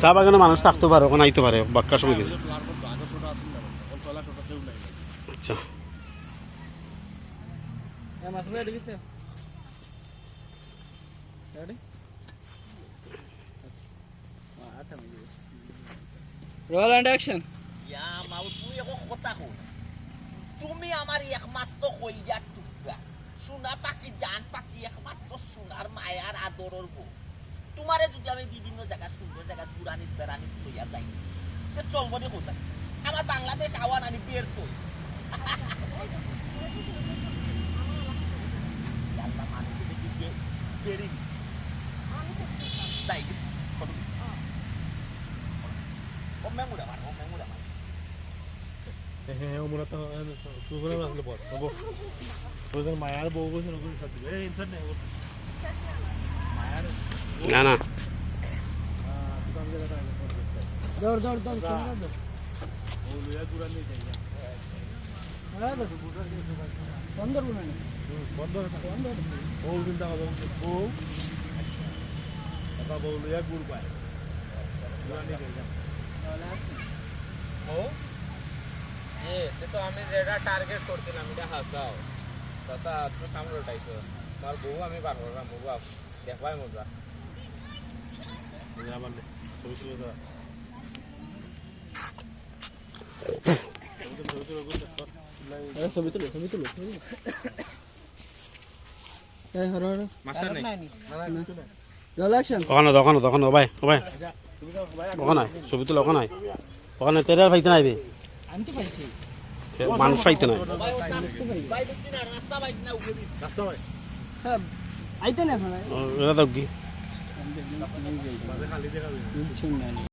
চা বাগানে মানুষ থাকতে পারে, ওখানে আইতে পারে বাক্কার সময় গেছে। আচ্ছা রোল এন্ড অ্যাকশন। ইয়া মাও তুই এখন কথা কই, তুমি আমার একমাত্র কইজার টুকরা, সোনা পাখি জান পাখি, একমাত্র সোনার মায়ার আদরের বউ। তোমারে যদি আমি বিভিন্ন জায়গা সুন্দর জায়গা দুরানিত বেড়ানিত লইয়া যাই, তে চলবো নি কোথায়? আমার বাংলাদেশ আওয়ান আনি বিয়ের তো যাই মেমুরা মার মেমুরা মার। হ্যাঁ ওমরা তো প্রোগ্রাম আসলে পর হবো ওদের মায়ার বউ বসে নতুন সাথে এই ইন্টারনেট মায়ার না না দৌড় দৌড় দৌড় ও লইয়া গুড়া নিয়ে যাই সুন্দর বুনানি বন্ধ বন্ধ বউ চিন্তা করো, বউ বাবা বউ লইয়া গুড় পায় গুড়া নিয়ে যাই ও এ তো আমি যেটা টার্গেট করছিলাম এটা হাসাও চাচা তুমি কামড় উঠাইছো, তোমার বউ আমি বার করলাম, বউ দেখবাই মজা। আবার ছবি তুলো ছবি তুলো। এই হর হর মাস্টার নাই রোল অ্যাকশন। ওখানে ওখানে ওখানে ভাই ভাই ওখানে ছবি তুলে ওখানে ওখানে তেরার পাইতে নাইবে, আমি তো পাইছি মানুষ পাইতে নাই। ভাই বুঝছি না, রাস্তা বাইতে না উপরে রাস্তা ভাই হ্যাঁ আইতে না এখন এটা তো কি খালি দেখাবি বুঝছেন না